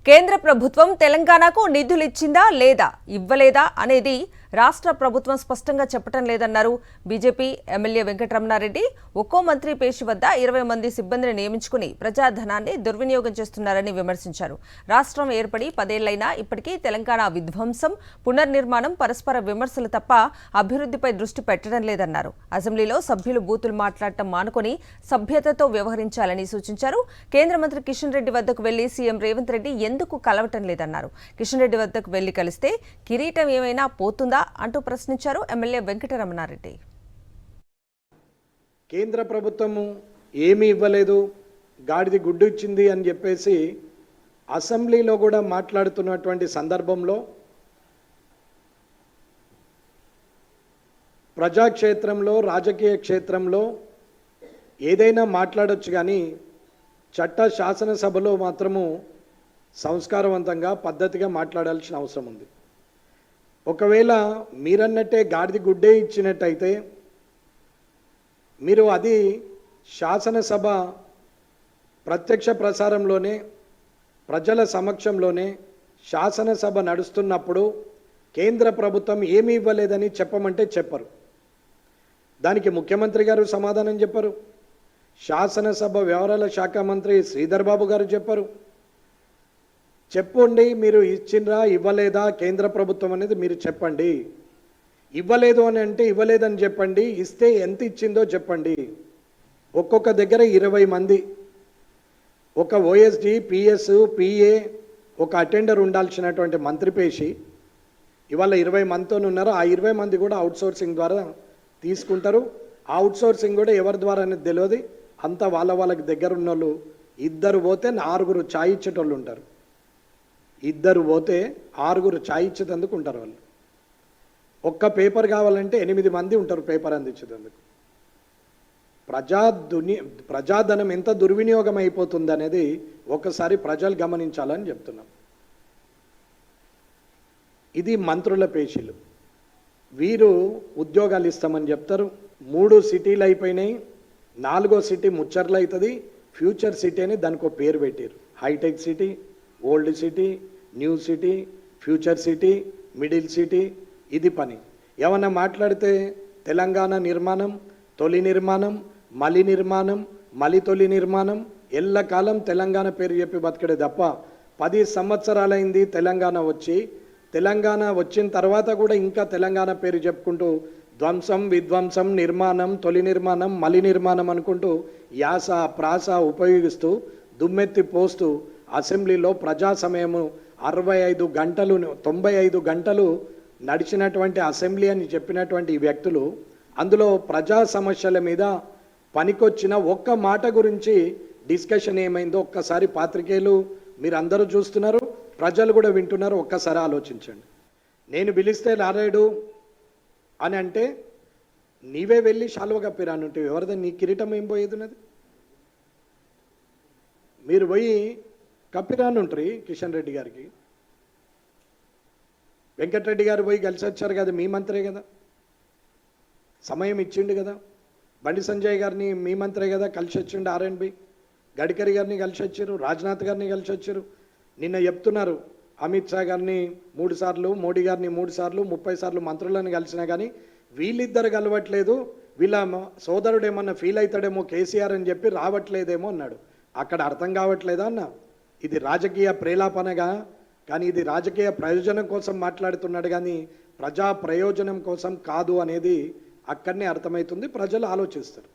కేంద్ర ప్రభుత్వం తెలంగాణకు నిధులు ఇచ్చిందా లేదా ఇవ్వలేదా అనేది రాష్ట్ర ప్రభుత్వం స్పష్టంగా చెప్పడం లేదన్నారు బీజేపీ ఎమ్మెల్యే వెంకటరమణారెడ్డి. ఒక్కో మంత్రి పేషి వద్ద 20 మంది సిబ్బందిని నియమించుకుని ప్రజాధనాన్ని దుర్వినియోగం చేస్తున్నారని విమర్శించారు. రాష్ట్రం ఏర్పడి 10 ఏళ్లైనా ఇప్పటికీ తెలంగాణ విధ్వంసం, పునర్నిర్మాణం, పరస్పర విమర్శలు తప్ప అభివృద్ధిపై దృష్టి పెట్టడం లేదన్నారు. అసెంబ్లీలో సభ్యులు బూతులు మాట్లాడటం మానుకొని సభ్యతతో వ్యవహరించాలని సూచించారు. కేంద్ర మంత్రి కిషన్ రెడ్డి వద్దకు వెళ్లి సీఎం రేవంత్ రెడ్డి ఎందుకు కలవటం లేదన్నారు. కిషన్ రెడ్డి వద్దకు వెళ్లి కలిస్తే కిరీటం ఏమైనా పోతుందా అంటూ ప్రశ్నించారు ఎమ్మెల్యే వెంకటరమణారెడ్డి. కేంద్ర ప్రభుత్వము ఏమీ ఇవ్వలేదు, గాడిది గుడ్డు ఇచ్చింది అని చెప్పేసి అసెంబ్లీలో కూడా మాట్లాడుతున్నటువంటి సందర్భంలో ప్రజాక్షేత్రంలో, రాజకీయ క్షేత్రంలో ఏదైనా మాట్లాడొచ్చు, కానీ చట్ట శాసనసభలో మాత్రము సంస్కారవంతంగా పద్ధతిగా మాట్లాడాల్సిన అవసరం ఉంది. ఒకవేళ మీరన్నట్టే గాడిది గుడ్డే ఇచ్చినట్టయితే మీరు అది శాసనసభ ప్రత్యక్ష ప్రసారంలోనే, ప్రజల సమక్షంలోనే శాసనసభ నడుస్తున్నప్పుడు కేంద్ర ప్రభుత్వం ఏమీ ఇవ్వలేదని చెప్పమంటే చెప్పరు. దానికి ముఖ్యమంత్రి గారు సమాధానం చెప్పరు, శాసనసభ వ్యవహారాల శాఖ మంత్రి శ్రీధర్ బాబు గారు చెప్పరు. చెప్పండి, మీరు ఇచ్చిండ్రా ఇవ్వలేదా కేంద్ర ప్రభుత్వం అనేది మీరు చెప్పండి. ఇవ్వలేదు అని అంటే ఇవ్వలేదని చెప్పండి, ఇస్తే ఎంత ఇచ్చిందో చెప్పండి. ఒక్కొక్క దగ్గర 20 మంది, ఒక ఓఎస్డి, పిఎస్, పిఏ, ఒక అటెండర్ ఉండాల్సినటువంటి మంత్రి పేషి ఇవాళ 20 మందితో ఉన్నారు. ఆ 20 మంది కూడా అవుట్సోర్సింగ్ ద్వారా తీసుకుంటారు. ఆ అవుట్సోర్సింగ్ కూడా ఎవరి ద్వారా అనేది తెలియదు. అంతా వాళ్ళకి దగ్గర ఉన్న వాళ్ళు. 2 పోతే 6 ఛాయ్ ఇచ్చేటోళ్ళు ఉంటారు. 2 పోతే 6 ఛాయ్ ఇచ్చేటందుకు ఉంటారు. వాళ్ళు ఒక్క పేపర్ కావాలంటే 8 మంది ఉంటారు పేపర్ అందించేందుకు. ప్రజాధనం ఎంత దుర్వినియోగం అయిపోతుంది అనేది ఒకసారి ప్రజలు గమనించాలని చెప్తున్నాం. ఇది మంత్రుల పేషీలు. వీరు ఉద్యోగాలు ఇస్తామని చెప్తారు. 3 సిటీలు అయిపోయినాయి, 4వ సిటీ ముచ్చర్లు అవుతుంది. ఫ్యూచర్ సిటీ అని దానికి ఒక పేరు పెట్టారు. Hi tech city, old city, new city, future city, middle city. ఇది పని. ఏమన్నా మాట్లాడితే తెలంగాణ నిర్మాణం, తొలి నిర్మాణం, మలి నిర్మాణం, మలి తొలి నిర్మాణం, ఎల్లకాలం తెలంగాణ పేరు చెప్పి బతికడే తప్ప 10 సంవత్సరాలైంది తెలంగాణ వచ్చి. తెలంగాణ వచ్చిన తర్వాత కూడా ఇంకా తెలంగాణ పేరు చెప్పుకుంటూ ధ్వంసం, విధ్వంసం, నిర్మాణం, తొలి నిర్మాణం, మలి నిర్మాణం అనుకుంటూ యాస ప్రాస ఉపయోగిస్తూ దుమ్మెత్తి పోస్తూ అసెంబ్లీలో ప్రజా సమయము 65 గంటలు 95 గంటలు నడిచినటువంటి అసెంబ్లీ అని చెప్పినటువంటి ఈ వ్యక్తులు అందులో ప్రజా సమస్యల మీద పనికొచ్చిన ఒక్క మాట గురించి డిస్కషన్ ఏమైందో ఒక్కసారి పాత్రికేయులు మీరు అందరూ చూస్తున్నారు, ప్రజలు కూడా వింటున్నారు. ఒక్కసారి ఆలోచించండి. నేను పిలిస్తే రాలేడు అని అంటే నీవే వెళ్ళి శాలువ కప్పిరానుంటే ఎవరిదా నీ కిరీటం ఏం పోయేది? మీరు పోయి కప్పిరానుంటారు కిషన్ రెడ్డి గారికి. వెంకటరెడ్డి గారు పోయి కలిసి వచ్చారు కదా, మీ మంత్రే కదా, సమయం ఇచ్చిండు కదా. బండి సంజయ్ గారిని మీ మంత్రే కదా కలిసి వచ్చిండు. ఆర్ఎండ్బి గడ్కరీ గారిని కలిసి వచ్చారు, రాజ్నాథ్ గారిని కలిసి వచ్చారు. నిన్న చెప్తున్నారు అమిత్ షా గారిని 3 సార్లు, మోడీ గారిని 3 సార్లు, 30 సార్లు మంత్రులను కలిసినా కానీ వీళ్ళిద్దరు కలవట్లేదు. వీళ్ళ సోదరుడు ఏమన్నా ఫీల్ అవుతాడేమో కేసీఆర్ అని చెప్పి రావట్లేదేమో అన్నాడు. అక్కడ అర్థం కావట్లేదా అన్న? ఇది రాజకీయ ప్రేలాపనగా, కానీ ఇది రాజకీయ ప్రయోజనం కోసం మాట్లాడుతున్నాడు, కానీ ప్రజా ప్రయోజనం కోసం కాదు అనేది అక్కడనే అర్థమవుతుంది. ప్రజలు ఆలోచిస్తారు.